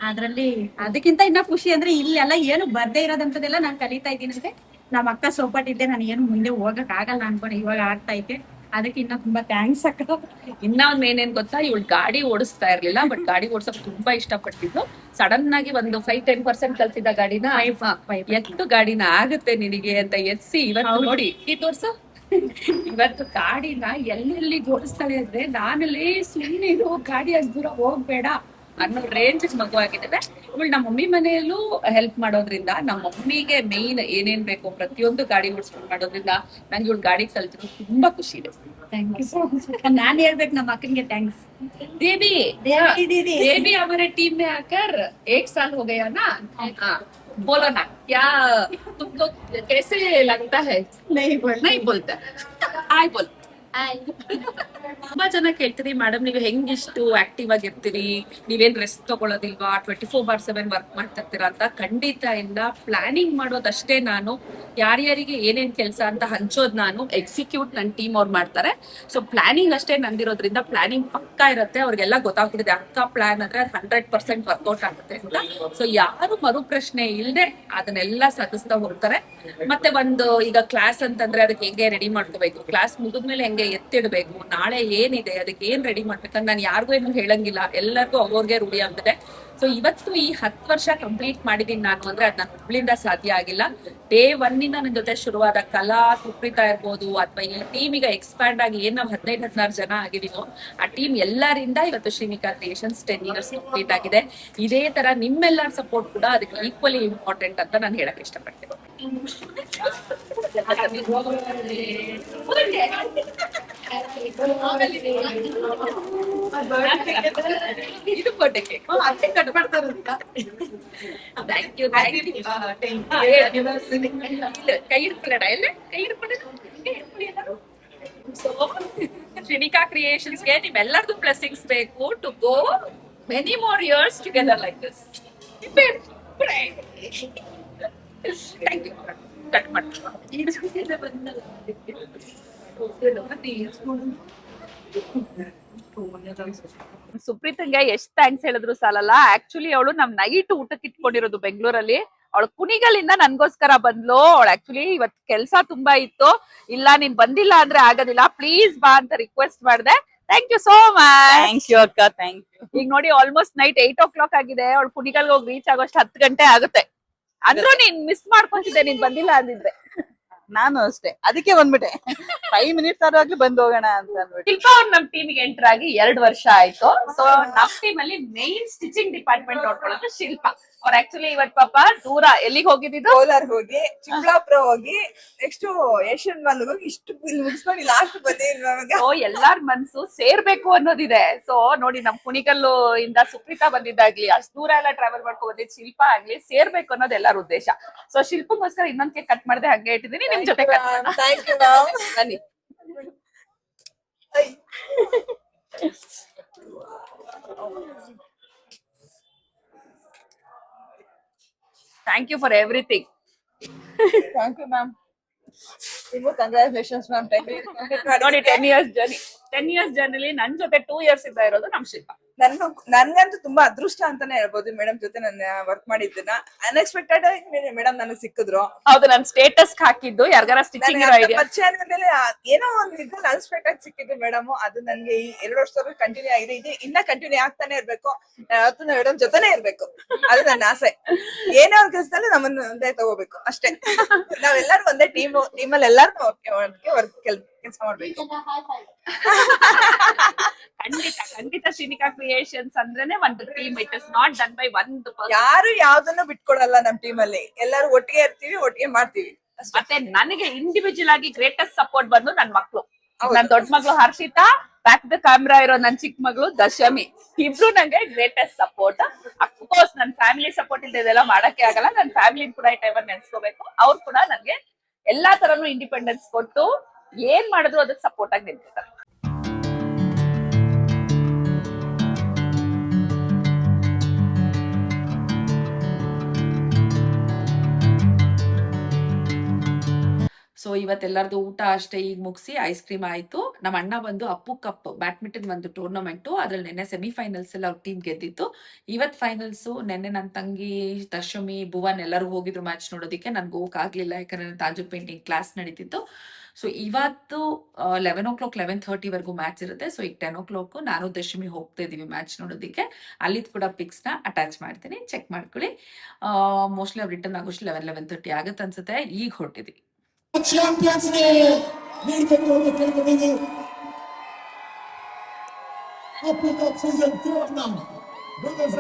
ಅದ್ರಲ್ಲಿ ಅದಕ್ಕಿಂತ ಇನ್ನ ಖುಷಿ ಅಂದ್ರೆ ಇಲ್ಲೆಲ್ಲ ಏನು ಬರ್ದೇ ಇರೋದಂತದೆಲ್ಲ ನಾನು ಕಲಿತಾ ಇದ್ದೀನಂತೆ. ನಮ್ಮ ಅಕ್ಕ ಸೋಪಟ್ ಇದ್ದೆ, ನಾನು ಏನು ಮುಂದೆ ಹೋಗಕ್ ಆಗಲ್ಲ ಅನ್ಕೊಂಡು ಇವಾಗ ಆಗ್ತಾ ಐತೆ. ಅದಕ್ಕೆ ಇನ್ನ ತುಂಬಾ ಥ್ಯಾಂಕ್ಸ್ ಅಕ್ಕ. ಇನ್ನ ಒಂದ್ ಏನೇನ್ ಗೊತ್ತಾ, ಇವಳು ಗಾಡಿ ಓಡಿಸ್ತಾ ಇರ್ಲಿಲ್ಲ, ಬಟ್ ಗಾಡಿ ಓಡಿಸಕ್ ತುಂಬಾ ಇಷ್ಟಪಟ್ಟಿದ್ದು. ಸಡನ್ ಆಗಿ ಒಂದು 5-10% ಕಲ್ತಿದ್ದ ಗಾಡಿನ ಎತ್ತು ಗಾಡಿನ ಆಗುತ್ತೆ ನಿನಗೆ ಅಂತ ಎತ್ಸಿ ಇವತ್ತು ನೋಡಿ ಈ ತೋರ್ಸು. ಇವತ್ತು ಗಾಡಿನ ಎಲ್ಲೆಲ್ಲಿ ಓಡಿಸ್ತಾಳೆ ಅಂದ್ರೆ, ನಾನಲ್ಲಿ ಸುಮ್ಮನೆ ಗಾಡಿ ಅಷ್ಟು ದೂರ ಹೋಗ್ಬೇಡ ಅನ್ನೋ ರೇಂಜ್ ಮಗು ಆಗಿದ್ದಾವೆ. ಇವಳು ನಮ್ಮ ಮಮ್ಮಿ ಮನೆಯಲ್ಲೂ ಹೆಲ್ಪ್ ಮಾಡೋದ್ರಿಂದ, ನಮ್ಮ ಮಮ್ಮಿಗೆ ಮೇನ್ ಏನೇನ್ ಬೇಕು ಪ್ರತಿಯೊಂದು ಗಾಡಿ ಓಡಿಸ್ಕೊಂಡು ಮಾಡೋದ್ರಿಂದ ನಂಗೆ ಇವಳು ಗಾಡಿ ಕಲ್ತಿದ್ರು ತುಂಬಾ ಖುಷಿ ಇದೆ. Thank you so much. ನಾನ್ ಹೇಳ್ಬೇಕು ನಮ್ಮ ಅಕ್ಕನಿಗೆ ಥ್ಯಾಂಕ್ಸ್. देवी दीदी देवी हमारे टीम में आकर 1 साल हो गया ना. हाँ, बोलो ना, क्या तुमको कैसे लगता है? नहीं बोल नहीं बोलता. हाय बोल. ತುಂಬಾ ಜನ ಕೇಳ್ತೀರಿ ಮೇಡಮ್ ನೀವು ಹೆಂಗಿಷ್ಟು ಆಕ್ಟಿವ್ ಆಗಿರ್ತೀರಿ, ನೀವೇನ್ ರೆಸ್ಟ್ ತಗೊಳ್ಳೋದಿಲ್ವಾ, 24/7 ವರ್ಕ್ ಮಾಡ್ತಾ ಇರ್ತೀರಾ ಅಂತ. ಖಂಡಿತ ಇಲ್ಲ. ಪ್ಲಾನಿಂಗ್ ಮಾಡೋದಷ್ಟೇ ನಾನು, ಯಾರ್ಯಾರಿಗೆ ಏನೇನ್ ಕೆಲಸ ಅಂತ ಹಂಚೋದ್ ನಾನು, ಎಕ್ಸಿಕ್ಯೂಟ್ ನನ್ನ ಟೀಮ್ ಅವ್ರು ಮಾಡ್ತಾರೆ. ಸೊ ಪ್ಲಾನಿಂಗ್ ಅಷ್ಟೇ ನಂದಿರೋದ್ರಿಂದ ಪ್ಲಾನಿಂಗ್ ಪಕ್ಕಾ ಇರುತ್ತೆ. ಅವ್ರಿಗೆಲ್ಲ ಗೊತ್ತಾಗ್ಬಿಟ್ಟಿದೆ ಅಕ್ಕ ಪ್ಲಾನ್ ಅಂದ್ರೆ ಅದು 100% ವರ್ಕೌಟ್ ಆಗುತ್ತೆ ಅಂತ. ಸೊ ಯಾರು ಮರು ಪ್ರಶ್ನೆ ಇಲ್ಲದೆ ಅದನ್ನೆಲ್ಲ ಸಾಧಿಸ್ತಾ ಹೋಗ್ತಾರೆ. ಮತ್ತೆ ಒಂದು ಈಗ ಕ್ಲಾಸ್ ಅಂತಂದ್ರೆ ಅದಕ್ಕೆ ಹೆಂಗೆ ರೆಡಿ ಮಾಡ್ಕೋಬೇಕು, ಕ್ಲಾಸ್ ಮುಗಿದ್ಮೇಲೆ ಹೆಂಗೆ ಎತ್ತಿಡ್ಬೇಕು, ನಾಳೆ ಏನಿದೆ ಅದಕ್ಕೆ ಏನ್ ರೆಡಿ ಮಾಡ್ಬೇಕಂತ ನಾನು ಯಾರಿಗೂ ಏನು ಹೇಳಂಗಿಲ್ಲ, ಎಲ್ಲರಿಗೂ ಅವ್ರಿಗೆ ರೂಢಿ ಆಗ್ತದೆ. ಸೊ ಇವತ್ತು ಈ 10 ವರ್ಷ ಕಂಪ್ಲೀಟ್ ಮಾಡಿದೀನಿ ನಾನು ಅಂದ್ರೆ ಅದು ನನ್ನ ಒಬ್ಳಿಂದ ಸಾಧ್ಯ ಆಗಿಲ್ಲ. ಡೇ 1 ಇಂದ ನನ್ನ ಜೊತೆ ಶುರುವಾದ ಕಲಾ, ಸುಪ್ರೀತಾ ಇರ್ಬೋದು, ಅಥವಾ ಈ ಟೀಮ್ ಈಗ ಎಕ್ಸ್ಪ್ಯಾಂಡ್ ಆಗಿ ಏನ್ ನಾವು 15-16 ಜನ ಆಗಿದೀವೋ ಆ ಟೀಮ್ ಎಲ್ಲರಿಂದ ಇವತ್ತು ಶ್ರೀನಿಕಾ ಕ್ರಿಯೇಷನ್ಸ್ 10 ಇಯರ್ಸ್ ಕಂಪ್ಲೀಟ್ ಆಗಿದೆ. ಇದೇ ತರ ನಿಮ್ಮೆಲ್ಲರ ಸಪೋರ್ಟ್ ಕೂಡ ಅದಕ್ಕೆ ಈಕ್ವಲಿ ಇಂಪಾರ್ಟೆಂಟ್ ಅಂತ ನಾನು ಹೇಳಕ್ ಇಷ್ಟಪಡ್ತೀನಿ. ಇದು ಬರ್ಡೇ ಕೇಕ್ ಕಟ್ ಮಾಡ್ತಾರೆ. Thank you. ಕೈ ಹಿಡ್ಕೊಳ್ಳೋಣ, ಎಲ್ಲ ಕೈ ಹಿಡ್ಕೊಳ್ಳೋಣ. ಸೊ ಶ್ರೀನಿಕಾ ಕ್ರಿಯೇಷನ್ಸ್ಗೆ ನಿಮ್ಮೆಲ್ಲರದು ಬ್ಲೆಸ್ಸಿಂಗ್ಸ್ ಬೇಕು to go many more years together like this. Thank you. Cut ಮಾಡ್ತೀನಿ. ಸುಪ್ರೀತಂಗೆ ಎಷ್ಟ್ ಥ್ಯಾಂಕ್ಸ್ ಹೇಳಿದ್ರು ಸಾಲಲ್ಲ. ಆಕ್ಚುಲಿ ಅವಳು ನಮ್ ನೈಟ್ ಊಟಕ್ಕೆ ಇಟ್ಕೊಂಡಿರೋದು ಬೆಂಗಳೂರಲ್ಲಿ. ಅವಳು ಕುಣಿಗಲಿಂದ ನನ್ಗೋಸ್ಕರ ಬಂದ್ಲು. ಅವಳು ಆಕ್ಚುಲಿ ಇವತ್ ಕೆಲ್ಸ ತುಂಬಾ ಇತ್ತು, ಇಲ್ಲ ನೀನ್ ಬಂದಿಲ್ಲ ಅಂದ್ರೆ ಆಗೋದಿಲ್ಲ, ಪ್ಲೀಸ್ ಬಾ ಅಂತ ರಿಕ್ವೆಸ್ಟ್ ಮಾಡ್ದೆ. Thank you so much. Thank you ಅಕ್ಕ, ಥ್ಯಾಂಕ್ ಯು. ಈಗ ನೋಡಿ ಆಲ್ಮೋಸ್ಟ್ ನೈಟ್ 8 o'clock ಆಗಿದೆ. ಅವಳು ಕುಣಿಗಲ್ಗೆ ಹೋಗಿ ರೀಚ್ ಆಗೋಷ್ಟು 10 ಗಂಟೆ ಆಗುತ್ತೆ. ಅಂದ್ರೂ ನೀನ್ ಮಿಸ್ ಮಾಡ್ಕೊಂತಿದ್ದೆ ನೀನ್ ಬಂದಿಲ್ಲ ಅಂದಿದ್ರೆ. ನಾನು ಅಷ್ಟೇ, ಅದಕ್ಕೆ ಬಂದ್ಬಿಟ್ಟೆ. 5 minutes ಆದ್ರೂ ಬಂದ್ ಹೋಗೋಣ ಅಂತ ಅಂದ್ಬಿಟ್ಟು. ಶಿಲ್ಪಾ ಅವ್ರು ನಮ್ ಟೀಮ್ಗೆ ಎಂಟರ್ ಆಗಿ 2 ವರ್ಷ ಆಯ್ತು. ಸೊ ನಮ್ ಟೀಮ್ ಅಲ್ಲಿ ಮೇನ್ ಸ್ಟಿಚಿಂಗ್ ಡಿಪಾರ್ಟ್ಮೆಂಟ್ ನೋಡ್ಕೊಳ್ಳೋದು ಶಿಲ್ಪಾ. ಅವ್ರು ಆಕ್ಚುಲಿ ಇವತ್ ಪಾಪ ದೂರ ಎಲ್ಲಿಗೆ ಹೋಗಿದ್ದು, ಕೋಲಾರ್ ಹೋಗಿ, ಚಿಕ್ಕಬಳ್ಳಾಪುರ ಹೋಗಿ, ನೆಕ್ಸ್ಟ್ ಏಷ್ಯನ್ ಮಾಲ್ ಹೋಗಿ ಇಷ್ಟು ಬಿಲ್ ಮುಗಿಸ್ಕೊಂಡು ಲಾಸ್ಟ್ ಬಂದೇ ನಮಗೆ. ಸೊ ಎಲ್ಲಾರ್ ಮನ್ಸು ಸೇರ್ಬೇಕು ಅನ್ನೋದಿದೆ. ಸೊ ನೋಡಿ ನಮ್ ಕುಣಿಗಲ್ಲು ಇಂದ ಸುಪ್ರೀತಾ ಬಂದಿದ್ದಾಗ್ಲಿ, ಅಷ್ಟ್ ದೂರ ಎಲ್ಲ ಟ್ರಾವೆಲ್ ಮಾಡ್ಕೊ ಬಂದಿದ್ ಶಿಲ್ಪಾ ಆಗ್ಲಿ, ಸೇರ್ಬೇಕು ಅನ್ನೋದು ಎಲ್ಲಾರ ಉದ್ದೇಶ. ಸೊ ಶಿಲ್ಪಗೋಸ್ಕರ ಇನ್ನೊಂದ್ ಕೇಕ್ ಕಟ್ ಮಾಡದೆ ಹಂಗೆ ಇಟ್ಟಿದೀನಿ, ನಿಮ್ ಜೊತೆ ಥ್ಯಾಂಕ್ ಯು ಮ್ಯಾಮ್. ಬನ್ನಿ. Thank you for everything. Thank you ma'am. ನಿಮಗೂ ಕಂಗ್ರಾಚುಲೇಷನ್ಸ್ ಮ್ಯಾಮ್. ನೋಡಿ 10 years ಜರ್ನಿ. 10 years ಜರ್ನಿಲಿ ನನ್ ಜೊತೆ 2 years ಇಂದ ಇರೋದು ನಮ್ ಶಿಲ್ಪ. ನನ್ಗಂತೂ ತುಂಬಾ ಅದೃಷ್ಟ ಅಂತಾನೆ ಹೇಳ್ಬೋದು ಮೇಡಮ್ ಜೊತೆ ನಾನು ವರ್ಕ್ ಮಾಡಿದ್ದನ್ನ. ಅನ್ಎಕ್ಸ್ಪೆಕ್ಟೆಡ್ ಆಗಿ ಮೇಡಮ್ ನನಗೆ ಸಿಕ್ಕಿದ್ರು. ಹೌದು, ನನ್ ಸ್ಟೇಟಸ್ ಹಾಕಿದ್ದು ಯಾರಿಗಾರ ಸ್ಟಿಚಿಂಗ್ ಇರೋ ಐಡಿಯಾ ಪರಿಚಯ ಆದ್ಮೇಲೆ ಏನೋ ಒಂದು ಇದ್ರಲ್ಲಿ ಅನ್ಎಕ್ಸ್ಪೆಕ್ಟ್ ಆಗಿ ಸಿಕ್ಕಿದ್ದು ಮೇಡಮ್. ಅದು ನನ್ಗೆ ಈ 2 ವರ್ಷದವರೆಗೂ ಕಂಟಿನ್ಯೂ ಆಗಿದೆ. ಇದೆ ಇನ್ನ ಕಂಟಿನ್ಯೂ ಆಗ್ತಾನೆ ಇರ್ಬೇಕು. ಯಾವತ್ತೂ ಮೇಡಮ್ ಜೊತೆನೆ ಇರ್ಬೇಕು, ಅದು ನನ್ನ ಆಸೆ. ಏನೋ ಒಂದ್ ಕೆಲಸದಲ್ಲಿ ನಮ್ಮನ್ನ ಒಂದೇ ತಗೋಬೇಕು ಅಷ್ಟೇ. ನಾವೆಲ್ಲರೂ ಒಂದೇ ಟೀಮಲ್ಲಿ ಎಲ್ಲಾರು ಕೆಲಸ ಮಾಡ್ಬೇಕು. ಖಂಡಿತ ಶ್ರೀನಿಕಾ ಕ್ರಿಯೇಷನ್ಸ್ ಅಂದ್ರೇನೆ ಒಂದು team. It is not done by one person. ಯಾರು ಯಾವ್ದನ್ನು ಬಿಟ್ಕೊಡಲ್ಲ ನಮ್ ಟೀಮ್ ಅಲ್ಲಿ. ಎಲ್ಲಾರು ಒಟ್ಟಿಗೆ ಇರ್ತೀವಿ, ಒಟ್ಟಿಗೆ ಮಾಡ್ತೀವಿ. ಮತ್ತೆ ನನಗೆ ಇಂಡಿವಿಜುವಲ್ ಆಗಿ ಗ್ರೇಟೆಸ್ಟ್ ಸಪೋರ್ಟ್ ಬಂದು ನನ್ ಮಕ್ಳು. ನನ್ ದೊಡ್ಡ ಮಗಳು ಹರ್ಷಿತಾ, ಬ್ಯಾಕ್ ದ ಕ್ಯಾಮ್ರಾ ಇರೋ ನನ್ ಚಿಕ್ಕ ಮಗಳು ದಶಮಿ, ಇಬ್ರು ನಂಗೆ ಗ್ರೇಟೆಸ್ಟ್ ಸಪೋರ್ಟ್. ಅಫ್ಕೋರ್ಸ್ ನನ್ ಫ್ಯಾಮಿಲಿ ಸಪೋರ್ಟ್ ಇಲ್ದೆ ಇದೆಲ್ಲ ಮಾಡಕ್ಕೆ ಆಗಲ್ಲ. ನನ್ ಫ್ಯಾಮಿಲಿ ಕೂಡ ಈ ಟೈಮಲ್ಲಿ ನೆನ್ಸ್ಕೋಬೇಕು. ಅವ್ರು ಕೂಡ ನನ್ಗೆ ಎಲ್ಲಾ ತರನು ಇಂಡಿಪೆಂಡೆನ್ಸ್ ಕೊಟ್ಟು ಏನ್ ಮಾಡಿದ್ರು ಅದಕ್ಕೆ ಸಪೋರ್ಟ್ ಆಗಿ ನಿಂತಿರ್ತಾರೆ. ಸೊ ಇವತ್ತೆಲ್ಲರದು ಊಟ ಅಷ್ಟೇ ಈಗ ಮುಗಿಸಿ ಐಸ್ ಕ್ರೀಮ್ ಆಯ್ತು. ನಮ್ಮ ಅಣ್ಣ ಬಂದು ಅಪ್ಪು ಕಪ್ ಬ್ಯಾಡ್ಮಿಂಟನ್ ಒಂದು ಟೂರ್ನಮೆಂಟ್, ಅದ್ರಲ್ಲಿ ನೆನ್ನೆ ಸೆಮಿಫೈನಲ್ಸ್ ಎಲ್ಲ ಅವ್ರ ಟೀಮ್ ಗೆದ್ದಿತ್ತು. ಇವತ್ ಫೈನಲ್ಸ್. ನೆನ್ನೆ ನನ್ನ ತಂಗಿ ದಶಮಿ, ಭುವನ್ ಎಲ್ಲರೂ ಹೋಗಿದ್ರು ಮ್ಯಾಚ್ ನೋಡೋದಿಕ್ಕೆ. ನನ್ಗೆ ಹೋಗಕ್ಕಾಗ್ಲಿಲ್ಲ, ಯಾಕಂದ್ರೆ ತಾಜು ಪೇಂಟಿಂಗ್ ಕ್ಲಾಸ್ ನಡೀತಿತ್ತು. ಸೊ ಇವತ್ತು 11 o'clock 11:30 ವರೆಗೂ ಮ್ಯಾಚ್ ಇರುತ್ತೆ. ಸೊ ಈಗ 10 o'clock ನಾನು ದಶಮಿ ಹೋಗ್ತಾ ಇದೀವಿ ಮ್ಯಾಚ್ ನೋಡೋದಿಕ್ಕೆ. ಅಲ್ಲಿದ್ ಕೂಡ ಪಿಕ್ಸ್ ನ ಅಟ್ಯಾಚ್ ಮಾಡ್ತೀನಿ, ಚೆಕ್ ಮಾಡ್ಕೊಳ್ಳಿ. ಮೋಸ್ಟ್ಲಿ ಅವ್ರು ರಿಟರ್ನ್ ಆಗೋಷ್ಟು 11:30 ಆಗತ್ತೆ ಅನ್ಸುತ್ತೆ. ಈಗ ಹೊರಟಿದ್ವಿ. Champions League ನೀಡ್ತಿರುವುದು ತಿಳಿದಿದೆ. Africa season 4 now. Brothers,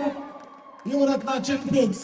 Europe champions.